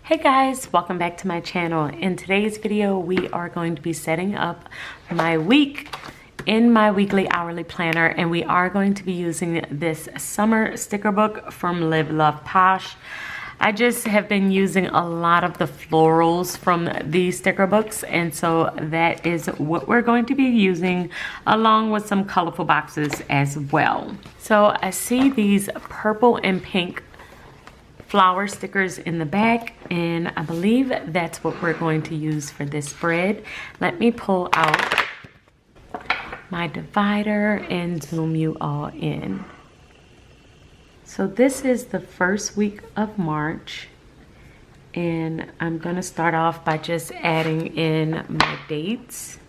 Hey guys, welcome back to my channel. In today's video, we are going to be setting up my week in my weekly hourly planner, and we are going to be using this summer sticker book from Live Love Posh. I just have been using a lot of the florals from these sticker books, and so that is what we're going to be using, along with some colorful boxes as well. So I see these purple and pink flower stickers in the back, and I believe that's what we're going to use for this spread. Let me pull out my divider and zoom you all in. So this is the first week of March, and I'm going to start off by just adding in my dates.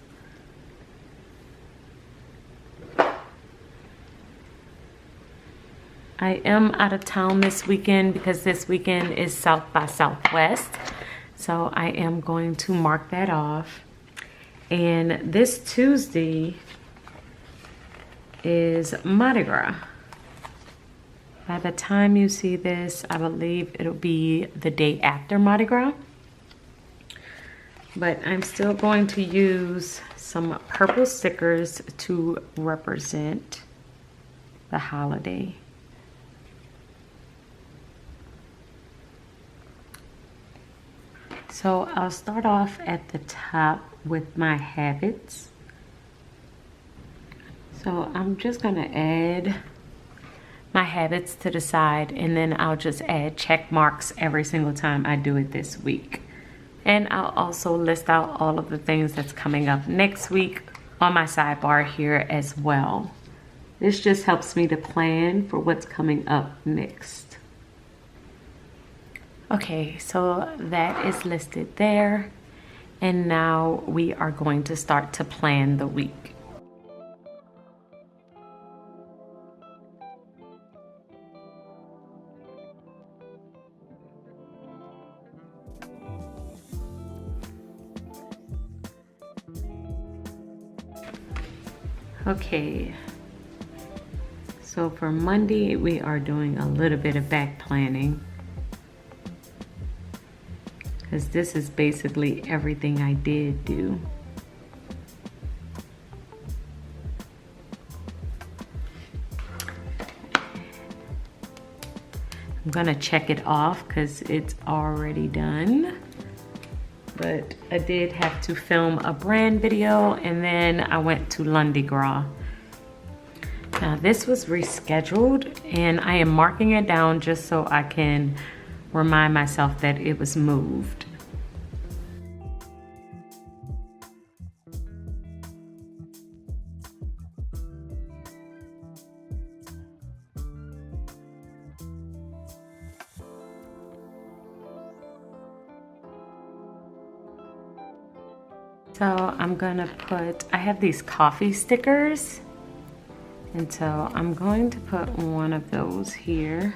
I am out of town this weekend because this weekend is South by Southwest. So I am going to mark that off. And this Tuesday is Mardi Gras. By the time you see this, I believe it'll be the day after Mardi Gras. But I'm still going to use some purple stickers to represent the holiday. So I'll start off at the top with my habits. So I'm just gonna add my habits to the side, and then I'll just add check marks every single time I do it this week. And I'll also list out all of the things that's coming up next week on my sidebar here as well. This just helps me to plan for what's coming up next. Okay, so that is listed there, and now we are going to start to plan the week. Okay, so for Monday, we are doing a little bit of back planning, because this is basically everything I did do. I'm gonna check it off because it's already done. But I did have to film a brand video, and then I went to Lundi Gras. Now this was rescheduled, and I am marking it down just so I can remind myself that it was moved. So I'm gonna I have these coffee stickers, and so I'm going to put one of those here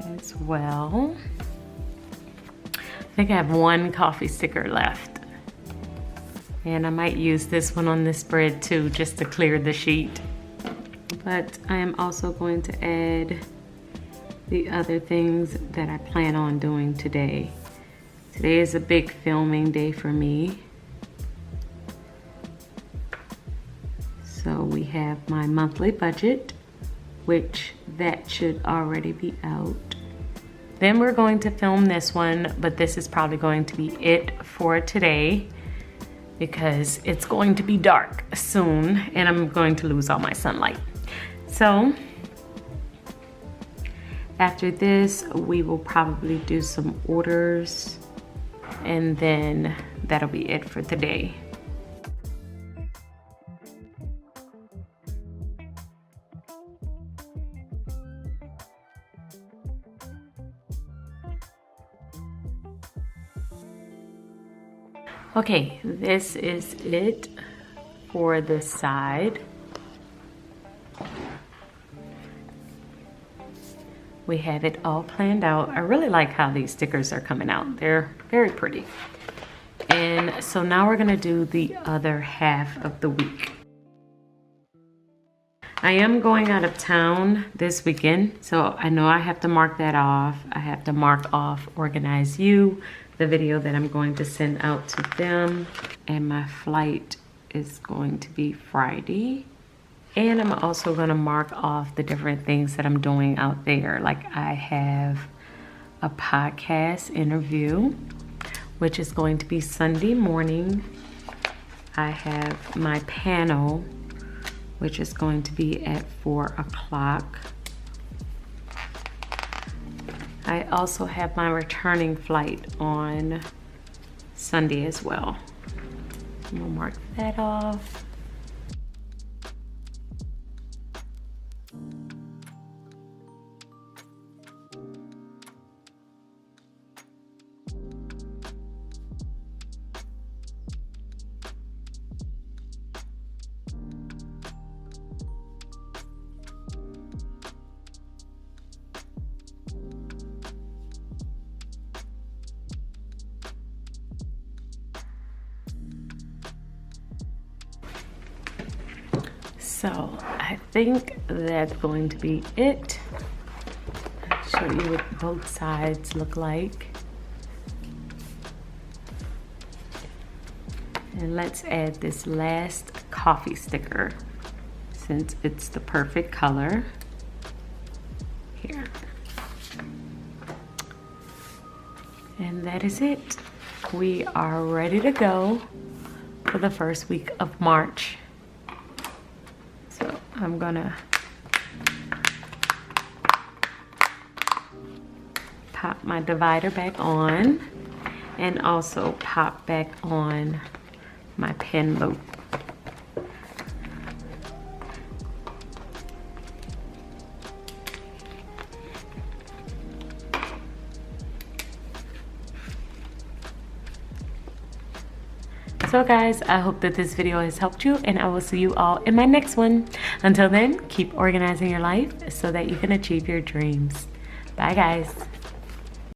as well. I think I have one coffee sticker left, and I might use this one on this spread too, just to clear the sheet. But I am also going to add the other things that I plan on doing today. Today is a big filming day for me. So we have my monthly budget, which that should already be out. Then we're going to film this one, but this is probably going to be it for today because it's going to be dark soon and I'm going to lose all my sunlight. So after this, we will probably do some orders, and then that'll be it for today. Okay, this is it for the side. We have it all planned out. I really like how these stickers are coming out. They're very pretty. And so now we're gonna do the other half of the week. I am going out of town this weekend, so I know I have to mark that off. I have to mark off Organize You, the video that I'm going to send out to them. And my flight is going to be Friday. And I'm also gonna mark off the different things that I'm doing out there. Like I have a podcast interview, which is going to be Sunday morning. I have my panel, which is going to be at 4 o'clock. I also have my returning flight on Sunday as well. I'm gonna mark that off. So I think that's going to be it. I'll show you what both sides look like. And let's add this last coffee sticker since it's the perfect color. Here. And that is it. We are ready to go for the first week of March. So I'm gonna pop my divider back on and also pop back on my pen loop. So guys, I hope that this video has helped you, and I will see you all in my next one. Until then, keep organizing your life so that you can achieve your dreams. Bye guys.